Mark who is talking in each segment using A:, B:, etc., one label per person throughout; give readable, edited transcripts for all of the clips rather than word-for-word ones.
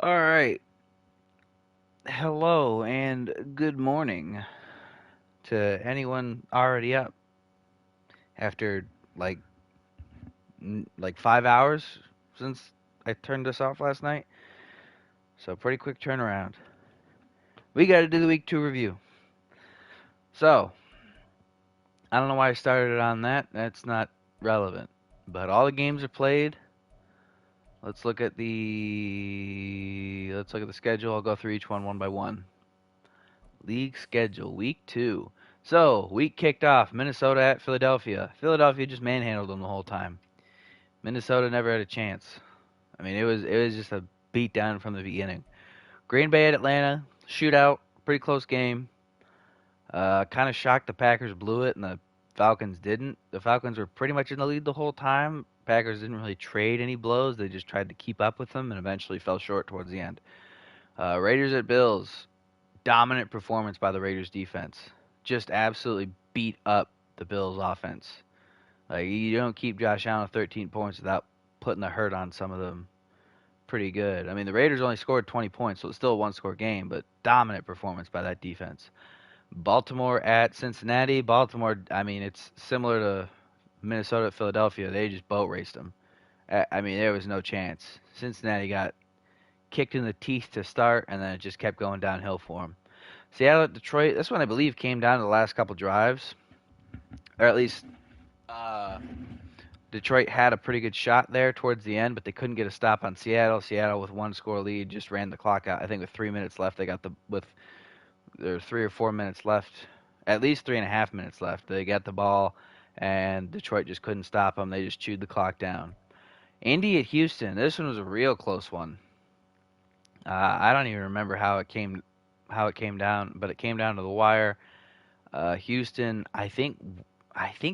A: All right. Hello and good morning to anyone already up after like like 5 hours since I turned this off last night. So pretty quick turnaround. We got to do the week 2 review. So I don't know why I started it on that. That's not relevant. But all the games are played. Let's look at the schedule. I'll go through each one by one. League schedule, week 2. So, week kicked off. Minnesota at Philadelphia. Philadelphia just manhandled them the whole time. Minnesota never had a chance. I mean, it was just a beat down from the beginning. Green Bay at Atlanta, shootout, pretty close game. Kind of shocked the Packers blew it and the Falcons didn't. The Falcons were pretty much in the lead the whole time. Packers didn't really trade any blows. They just tried to keep up with them and eventually fell short towards the end. Raiders at Bills. Dominant performance by the Raiders defense. Just absolutely beat up the Bills offense. Like you don't keep Josh Allen with 13 points without putting the hurt on some of them pretty good. I mean, the Raiders only scored 20 points, so it's still a one-score game, but dominant performance by that defense. Baltimore at Cincinnati. Baltimore, I mean, it's similar to Minnesota at Philadelphia. They just boat raced them. I mean, there was no chance. Cincinnati got kicked in the teeth to start, and then it just kept going downhill for them. Seattle at Detroit. This one I believe came down to the last couple drives, or at least uh, Detroit had a pretty good shot there towards the end, but they couldn't get a stop on Seattle. Seattle with one score lead just ran the clock out. I think with 3 minutes left, they got the with there 3 or 4 minutes left, at least 3.5 minutes left. They got the ball, and Detroit just couldn't stop them. They just chewed the clock down. Indy at Houston. This one was a real close one. I don't even remember how it came down, but it came down to the wire. Houston, I think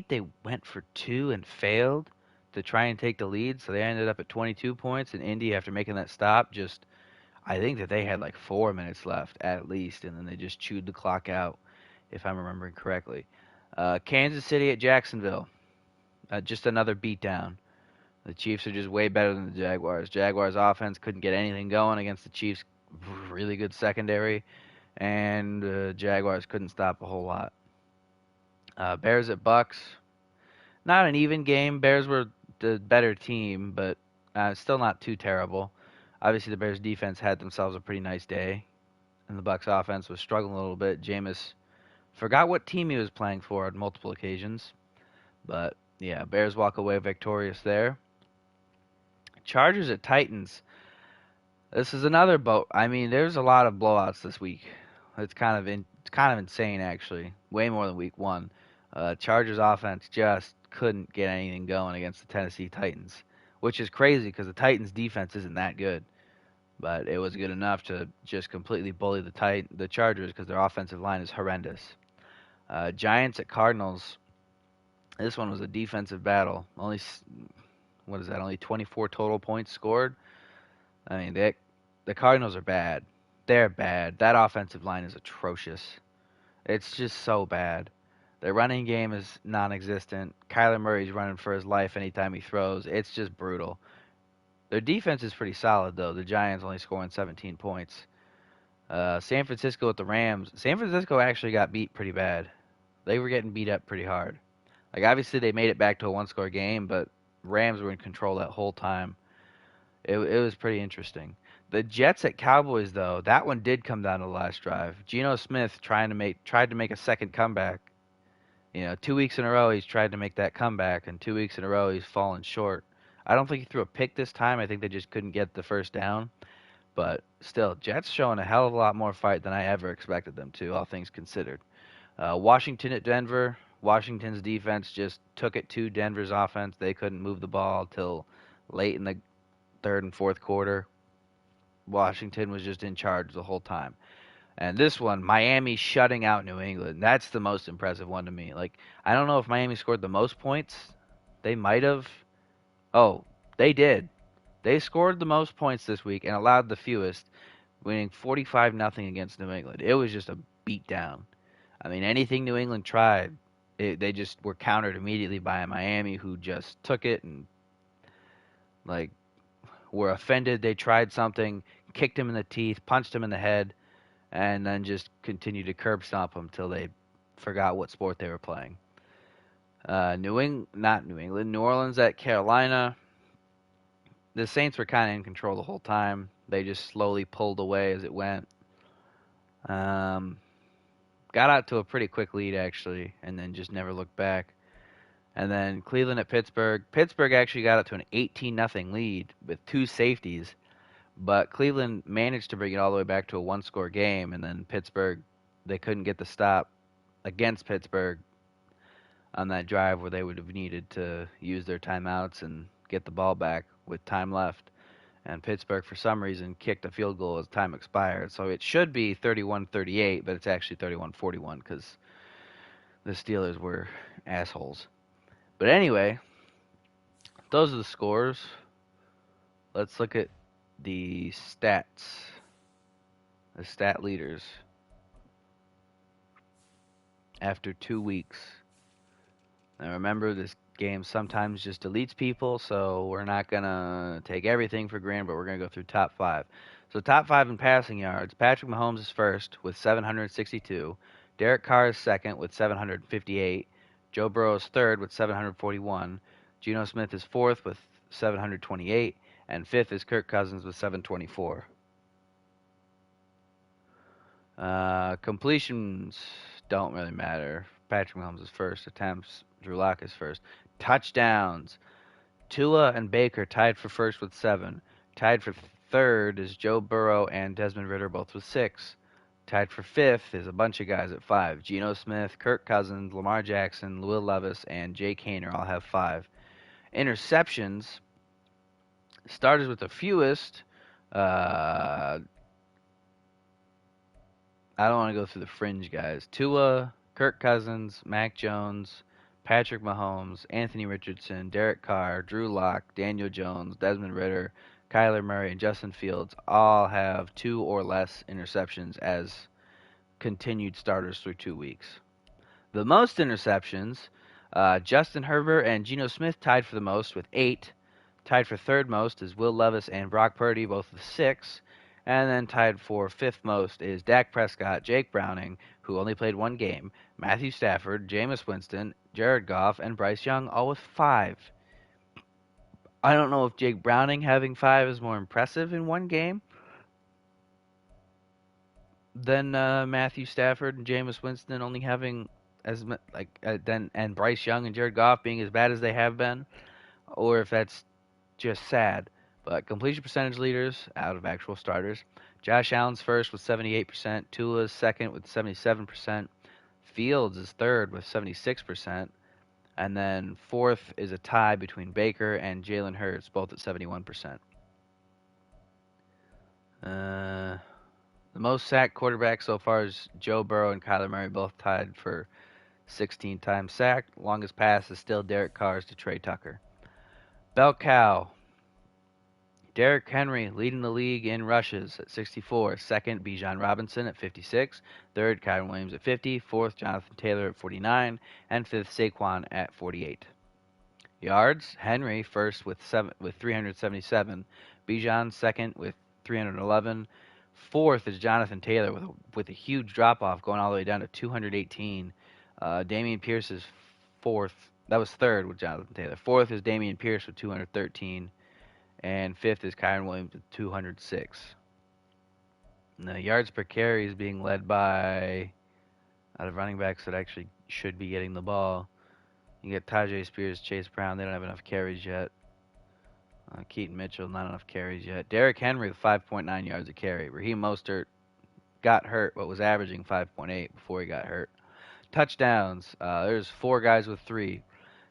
A: they went for two and failed to try and take the lead, so they ended up at 22 points. And Indy, after making that stop, just I think that they had like 4 minutes left at least, and then they just chewed the clock out, if I'm remembering correctly. Kansas City at Jacksonville, just another beatdown. The Chiefs are just way better than the Jaguars. Jaguars offense couldn't get anything going against the Chiefs' really good secondary, and Jaguars couldn't stop a whole lot. Bears at Bucks. Not an even game. Bears were the better team, but still not too terrible. Obviously, the Bears defense had themselves a pretty nice day, and the Bucks offense was struggling a little bit. Jameis forgot what team he was playing for on multiple occasions, but yeah, Bears walk away victorious there. Chargers at Titans. This is another boat. I mean, there's a lot of blowouts this week. It's kind of insane actually. Way more than week 1. Chargers offense just couldn't get anything going against the Tennessee Titans, which is crazy because the Titans defense isn't that good, but it was good enough to just completely bully the Chargers because their offensive line is horrendous. Giants at Cardinals. This one was a defensive battle. Only what is that? Only 24 total points scored. I mean, the Cardinals are bad. They're bad. That offensive line is atrocious. It's just so bad. Their running game is non-existent. Kyler Murray's running for his life anytime he throws. It's just brutal. Their defense is pretty solid though. The Giants only scoring 17 points. San Francisco with the Rams. San Francisco actually got beat pretty bad. They were getting beat up pretty hard. Like obviously they made it back to a one-score game, but Rams were in control that whole time. It was pretty interesting. The Jets at Cowboys though, that one did come down to the last drive. Geno Smith tried to make a second comeback. 2 weeks in a row he's tried to make that comeback, and 2 weeks in a row he's fallen short. I don't think he threw a pick this time. I think they just couldn't get the first down. But still, Jets showing a hell of a lot more fight than I ever expected them to, all things considered. Washington at Denver. Washington's defense just took it to Denver's offense. They couldn't move the ball till late in the third and fourth quarter. Washington was just in charge the whole time. And this one, Miami shutting out New England. That's the most impressive one to me. Like, I don't know if Miami scored the most points. They might have. Oh, they did. They scored the most points this week and allowed the fewest, winning 45 nothing against New England. It was just a beatdown. I mean, anything New England tried, they just were countered immediately by Miami, who just took it and like were offended. They tried something, kicked him in the teeth, punched him in the head, and then just continued to curb stomp him till they forgot what sport they were playing. Not New England, New Orleans at Carolina. The Saints were kind of in control the whole time. They just slowly pulled away as it went. Um, got out to a pretty quick lead actually, and then just never looked back. And then Cleveland at Pittsburgh. Pittsburgh actually got up to an 18-0 lead with two safeties, but Cleveland managed to bring it all the way back to a one-score game, and then Pittsburgh, they couldn't get the stop against Pittsburgh on that drive where they would have needed to use their timeouts and get the ball back with time left. And Pittsburgh, for some reason, kicked a field goal as time expired. So it should be 31-38, but it's actually 31-41 because the Steelers were assholes. But anyway, those are the scores. Let's look at the stats. The stat leaders after 2 weeks. Now remember, this game sometimes just deletes people, so we're not going to take everything for granted, but we're going to go through top 5. So top 5 in passing yards. Patrick Mahomes is first with 762. Derek Carr is second with 758. Joe Burrow is third with 741. Geno Smith is fourth with 728. And fifth is Kirk Cousins with 724. Completions don't really matter. Patrick Mahomes is first. Attempts, Drew Lock is first. Touchdowns. Tua and Baker tied for first with 7. Tied for third is Joe Burrow and Desmond Ridder, both with 6. Tied for fifth is a bunch of guys at 5. Geno Smith, Kirk Cousins, Lamar Jackson, Will Levis, and Jake Haener all have 5. Interceptions. Starters with the fewest. I don't want to go through the fringe guys. Tua, Kirk Cousins, Mac Jones, Patrick Mahomes, Anthony Richardson, Derek Carr, Drew Lock, Daniel Jones, Desmond Ridder, Kyler Murray, and Justin Fields all have 2 or less interceptions as continued starters through 2 weeks. The most interceptions, Justin Herbert and Geno Smith tied for the most with 8. Tied for third most is Will Levis and Brock Purdy, both with 6. And then tied for fifth most is Dak Prescott, Jake Browning, who only played 1 game, Matthew Stafford, Jameis Winston, Jared Goff, and Bryce Young, all with 5. I don't know if Jake Browning having 5 is more impressive in 1 game than Matthew Stafford and Jameis Winston only having and Bryce Young and Jared Goff being as bad as they have been, or if that's just sad. But completion percentage leaders out of actual starters. Josh Allen's first with 78%. Tua's second with 77%. Fields is third with 76%. And then fourth is a tie between Baker and Jalen Hurts, both at 71%. The most sacked quarterbacks so far is Joe Burrow and Kyler Murray, both tied for 16 times sacked. Longest pass is still Derek Carr's to Trey Tucker. Bell cow. Derrick Henry leading the league in rushes at 64. Second, Bijan Robinson at 56. Third, Kyren Williams at 50. Fourth, Jonathan Taylor at 49. And fifth, Saquon at 48. Yards, Henry first with 377. Bijan second with 311. Fourth is Jonathan Taylor with a huge drop-off going all the way down to 218. Dameon Pierce is fourth. That was third with Jonathan Taylor. Fourth is Dameon Pierce with 213. And fifth is Kyren Williams with 206. And the yards per carry is being led by, out of running backs that actually should be getting the ball, you get Tajay Spears, Chase Brown. They don't have enough carries yet. Keaton Mitchell, not enough carries yet. Derrick Henry with 5.9 yards a carry. Raheem Mostert got hurt, but was averaging 5.8 before he got hurt. Touchdowns. There's 4 guys with 3.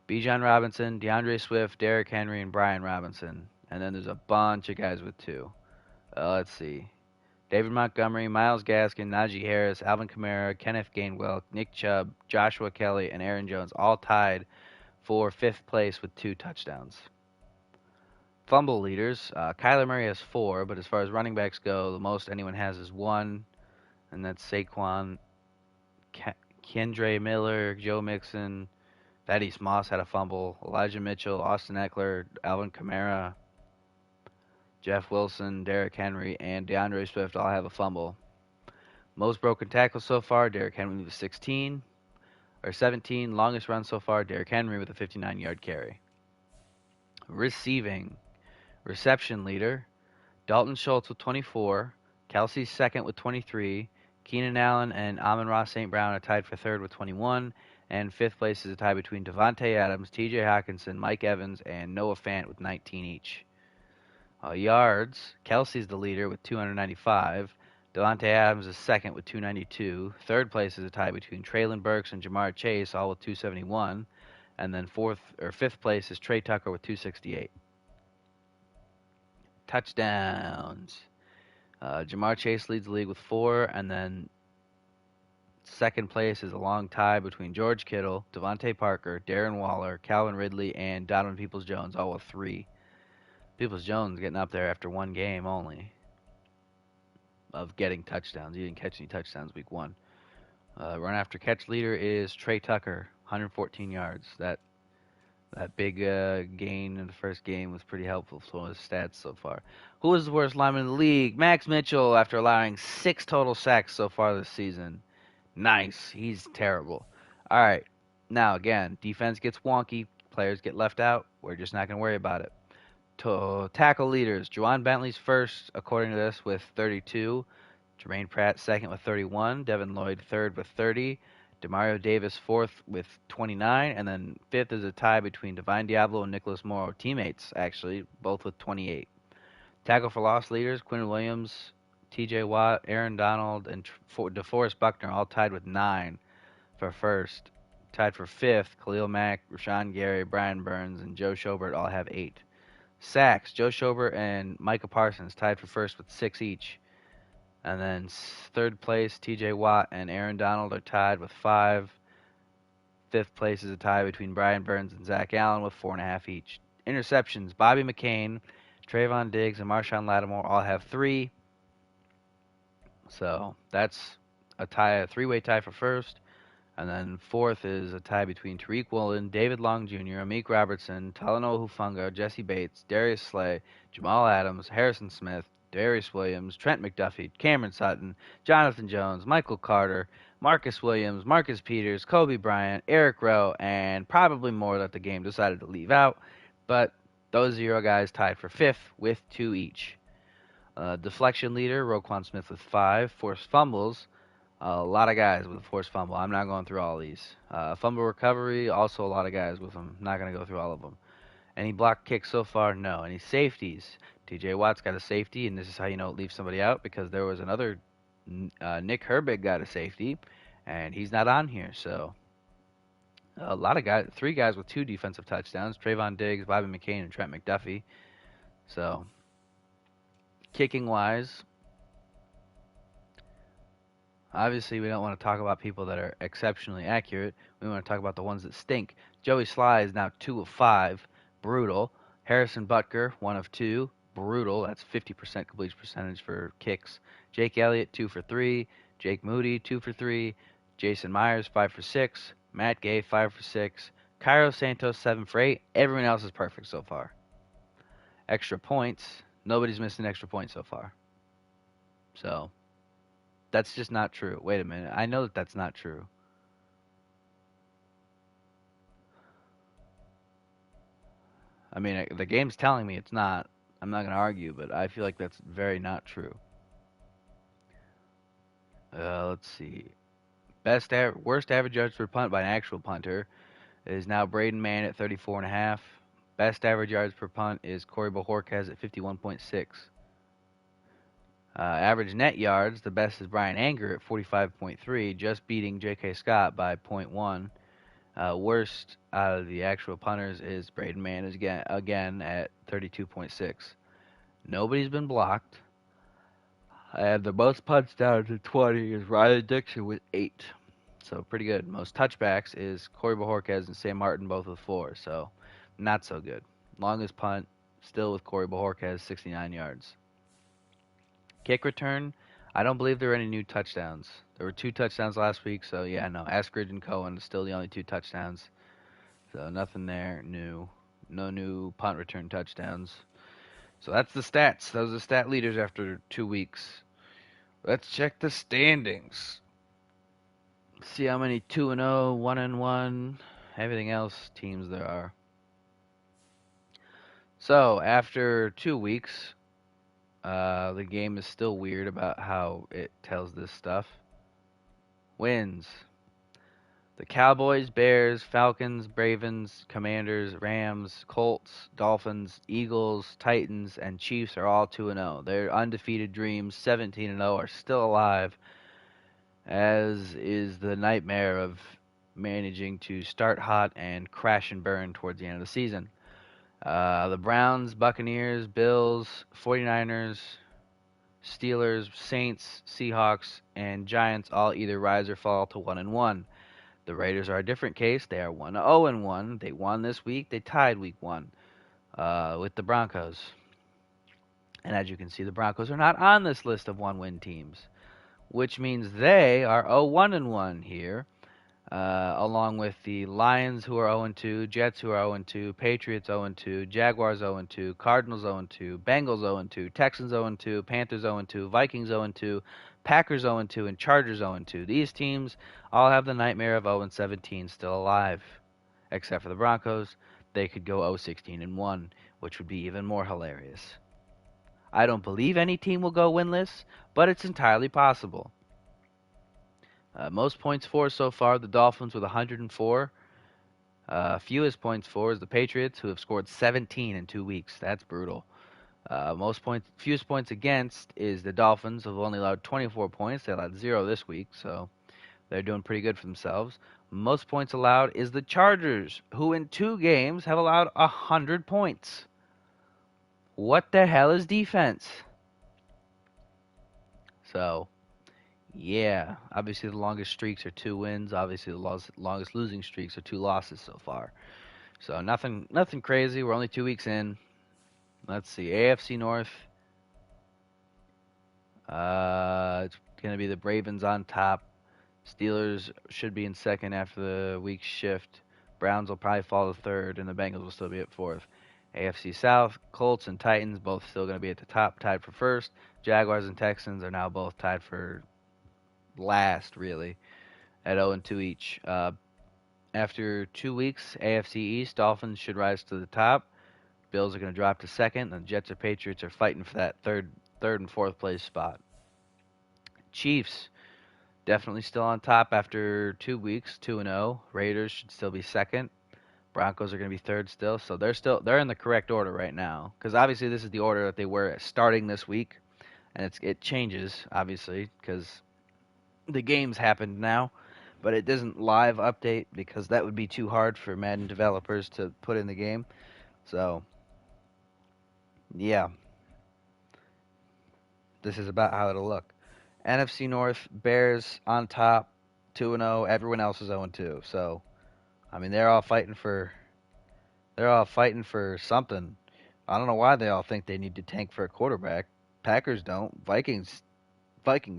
A: Bijan Robinson, DeAndre Swift, Derrick Henry, and Brian Robinson. And then there's a bunch of guys with 2. Let's see. David Montgomery, Myles Gaskin, Najee Harris, Alvin Kamara, Kenneth Gainwell, Nick Chubb, Joshua Kelly, and Aaron Jones all tied for 5th place with 2 touchdowns. Fumble leaders. Kyler Murray has 4, but as far as running backs go, the most anyone has is 1. And that's Saquon, Kendre Miller, Joe Mixon, Thaddeus Moss had a fumble, Elijah Mitchell, Austin Eckler, Alvin Kamara. Jeff Wilson, Derrick Henry, and DeAndre Swift all have a fumble. Most broken tackles so far, Derrick Henry with 16 or 17. Longest run so far, Derrick Henry with a 59-yard carry. Receiving, reception leader, Dalton Schultz with 24. Kelsey's second with 23. Keenan Allen and Amon-Ra St. Brown are tied for third with 21. And fifth place is a tie between Devontae Adams, T.J. Hockenson, Mike Evans, and Noah Fant with 19 each. Yards, Kelsey's the leader with 295. Devontae Adams is second with 292. Third place is a tie between Traylon Burks and Jamar Chase, all with 271. And then fifth place is Trey Tucker with 268. Touchdowns. Jamar Chase leads the league with 4, and then second place is a long tie between George Kittle, Devontae Parker, Darren Waller, Calvin Ridley, and Donovan Peoples-Jones, all with 3. Peoples-Jones getting up there after one game only of getting touchdowns. He didn't catch any touchdowns week 1. Run after catch leader is Trey Tucker, 114 yards. That big gain in the first game was pretty helpful for his stats so far. Who is the worst lineman in the league? Max Mitchell, after allowing 6 total sacks so far this season. Nice. He's terrible. All right. Now, again, defense gets wonky. Players get left out. We're just not going to worry about it. Tackle leaders. Juwan Bentley's first, according to this, with 32. Jermaine Pratt second with 31. Devin Lloyd third with 30. Demario Davis fourth with 29. And then fifth is a tie between Divine Diablo and Nicholas Morrow. Teammates, actually, both with 28. Tackle for loss leaders. Quinn Williams, T.J. Watt, Aaron Donald, and DeForest Buckner all tied with 9 for first. Tied for fifth, Khalil Mack, Rashawn Gary, Brian Burns, and Joe Schobert all have 8. Sacks, Joe Schobert and Micah Parsons tied for first with 6 each. And then third place, T.J. Watt and Aaron Donald are tied with 5. Fifth place is a tie between Brian Burns and Zach Allen with 4.5 each. Interceptions, Bobby McCain, Trayvon Diggs, and Marshawn Lattimore all have 3. So that's a 3-way tie for first. And then fourth is a tie between Tariq Woolen, David Long Jr., Amik Robertson, Talanoa Hufanga, Jesse Bates, Darius Slay, Jamal Adams, Harrison Smith, Darius Williams, Trent McDuffie, Cameron Sutton, Jonathan Jones, Michael Carter, Marcus Williams, Marcus Peters, Kobe Bryant, Eric Rowe, and probably more that the game decided to leave out. But those 0 guys tied for fifth with 2 each. Deflection leader, Roquan Smith with 5. Forced fumbles, a lot of guys with a forced fumble. I'm not going through all these. Fumble recovery, also a lot of guys with them. Not going to go through all of them. Any block kicks so far? No. Any safeties? TJ Watt's got a safety, and this is how you know it leaves somebody out, because there was another Nick Herbig got a safety, and he's not on here. So a lot of guys, 3 guys with 2 defensive touchdowns: Trayvon Diggs, Bobby McCain, and Trent McDuffie. So kicking wise, obviously, we don't want to talk about people that are exceptionally accurate. We want to talk about the ones that stink. Joey Sly is now 2 of 5. Brutal. Harrison Butker, 1 of 2. Brutal. That's 50% completion percentage for kicks. Jake Elliott, 2 for 3. Jake Moody, 2 for 3. Jason Myers, 5 for 6. Matt Gay, 5 for 6. Cairo Santos, 7 for 8. Everyone else is perfect so far. Extra points. Nobody's missed an extra point so far. So that's just not true. Wait a minute. I know that that's not true. I mean, the game's telling me it's not. I'm not going to argue, but I feel like that's very not true. Let's see. Worst average yards per punt by an actual punter is now Braden Mann at 34.5. Best average yards per punt is Corey Bojorquez at 51.6. Average net yards, the best is Brian Anger at 45.3, just beating J.K. Scott by 0.1. Worst out of the actual punters is Braden Mann again at 32.6. Nobody's been blocked. And the most punts down to 20 is Riley Dixon with 8. So pretty good. Most touchbacks is Corey Bojorquez and Sam Martin, both with 4. So not so good. Longest punt, still with Corey Bojorquez, 69 yards. Kick return, I don't believe there were any new touchdowns. There were 2 touchdowns last week, so yeah, no. Askridge and Cohen is still the only 2 touchdowns. So nothing there new. No new punt return touchdowns. So that's the stats. Those are the stat leaders after 2 weeks. Let's check the standings. See how many 2-0, 1-1, everything else teams there are. So after 2 weeks, the game is still weird about how it tells this stuff. Wins. The Cowboys, Bears, Falcons, Ravens, Commanders, Rams, Colts, Dolphins, Eagles, Titans, and Chiefs are all 2-0. Their undefeated dreams, 17-0, are still alive, as is the nightmare of managing to start hot and crash and burn towards the end of the season. The Browns, Buccaneers, Bills, 49ers, Steelers, Saints, Seahawks, and Giants all either rise or fall to 1-1. The Raiders are a different case. They are 1-0-1. They won this week. They tied week 1 with the Broncos. And as you can see, the Broncos are not on this list of 1-win teams, which means they are 0-1-1 here, along with the Lions, who are 0-2, Jets, who are 0-2, Patriots 0-2, Jaguars 0-2, Cardinals 0-2, Bengals 0-2, Texans 0-2, Panthers 0-2, Vikings 0-2, Packers 0-2, and Chargers 0-2. These teams all have the nightmare of 0-17 still alive, except for the Broncos. They could go 0-16-1, which would be even more hilarious. I don't believe any team will go winless, but it's entirely possible. Most points for so far, the Dolphins with 104. Fewest points for is the Patriots, who have scored 17 in 2 weeks. That's brutal. Fewest points against is the Dolphins, who have only allowed 24 points. They allowed 0 this week, so they're doing pretty good for themselves. Most points allowed is the Chargers, who in 2 games have allowed 100 points. What the hell is defense? So, yeah, obviously the longest streaks are 2 wins. Obviously the longest losing streaks are 2 losses so far. So nothing crazy. We're only 2 weeks in. Let's see, AFC North. It's gonna be the Ravens on top. Steelers should be in second after the week shift. Browns will probably fall to third, and the Bengals will still be at fourth. AFC South, Colts and Titans both still going to be at the top, tied for first. Jaguars and Texans are now both tied for last, really, at 0-2 each. After 2 weeks, AFC East, Dolphins should rise to the top. Bills are going to drop to second, and the Jets or Patriots are fighting for that third and fourth place spot. Chiefs definitely still on top after 2 weeks, 2-0. Raiders should still be second. Broncos are going to be third still, so they're in the correct order right now. Because obviously this is the order that they were starting this week, and it changes obviously because the games happened now, but it doesn't live update because that would be too hard for Madden developers to put in the game. So yeah, this is about how it'll look. NFC North, Bears on top, 2-0. Everyone else is 0-2. So, I mean, they're all fighting for something. I don't know why they all think they need to tank for a quarterback. Packers don't. Vikings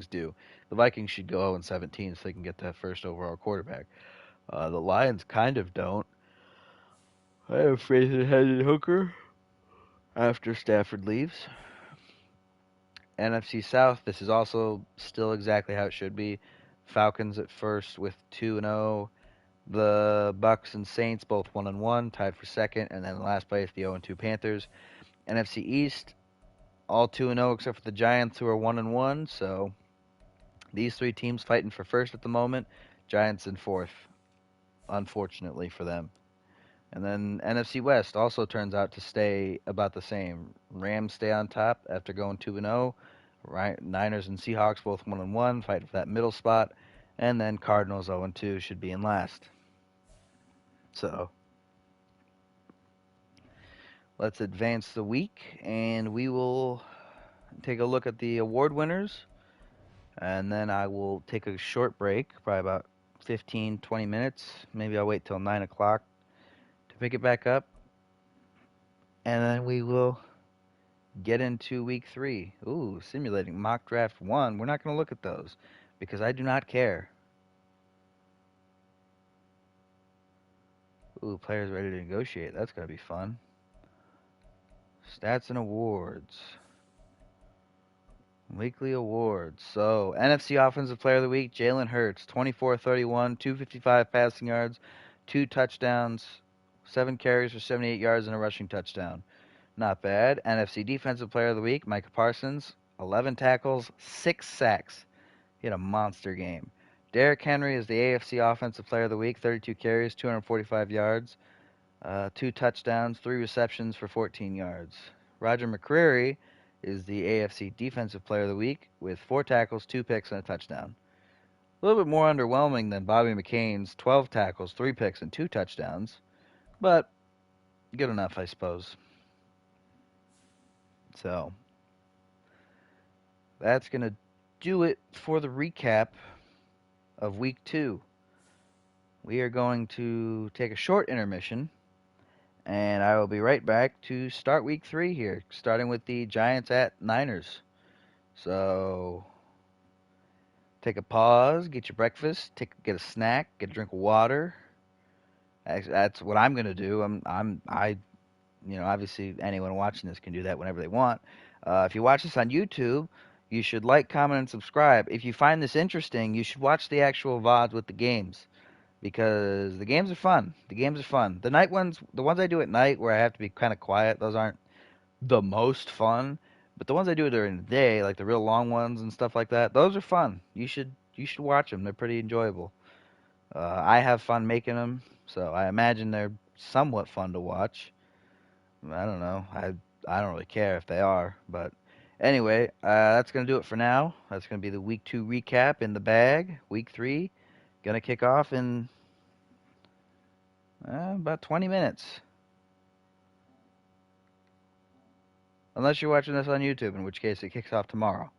A: do. The Vikings should go 0-17 so they can get that first overall quarterback. The Lions kind of don't. I have faith in Hendon Hooker after Stafford leaves. NFC South, this is also still exactly how it should be. Falcons at first with 2-0. The Bucks and Saints both 1-1, tied for second, and then last place the 0-2 Panthers. NFC East, all 2-0 except for the Giants, who are 1-1. So these 3 teams fighting for first at the moment. Giants in fourth, unfortunately for them. And then NFC West also turns out to stay about the same. Rams stay on top after going 2-0. Right, Niners and Seahawks both 1-1, fighting for that middle spot. And then Cardinals 0-2 should be in last. So let's advance the week, and we will take a look at the award winners. And then I will take a short break, probably about 15, 20 minutes. Maybe I'll wait till 9 o'clock to pick it back up. And then we will get into week 3. Ooh, simulating mock draft 1. We're not going to look at those because I do not care. Ooh, players ready to negotiate. That's going to be fun. Stats and awards. Weekly awards. So, NFC Offensive Player of the Week, Jalen Hurts, 24-31, 255 passing yards, 2 touchdowns, 7 carries for 78 yards, and a rushing touchdown. Not bad. NFC Defensive Player of the Week, Micah Parsons, 11 tackles, 6 sacks. He had a monster game. Derrick Henry is the AFC Offensive Player of the Week, 32 carries, 245 yards, 2 touchdowns, 3 receptions for 14 yards. Roger McCreary is the AFC Defensive Player of the Week with 4 tackles, 2 picks, and a touchdown. A little bit more underwhelming than Bobby McCain's 12 tackles, 3 picks, and 2 touchdowns, but good enough, I suppose. So, that's going to do it for the recap of Week 2. We are going to take a short intermission, and I will be right back to start Week 3 here, starting with the Giants at Niners. So, take a pause, get your breakfast, get a snack, get a drink of water. That's what I'm gonna do. Obviously anyone watching this can do that whenever they want. If you watch this on YouTube, you should like, comment, and subscribe. If you find this interesting, you should watch the actual VODs with the games because the games are fun. The games are fun. The night ones, the ones I do at night where I have to be kind of quiet, those aren't the most fun. But the ones I do during the day, like the real long ones and stuff like that, those are fun. You should watch them. They're pretty enjoyable. I have fun making them, so I imagine they're somewhat fun to watch. I don't know. I don't really care if they are, but anyway, that's gonna do it for now. That's gonna be the week 2 recap in the bag. Week 3 gonna kick off in about 20 minutes, unless you're watching this on YouTube, in which case it kicks off tomorrow.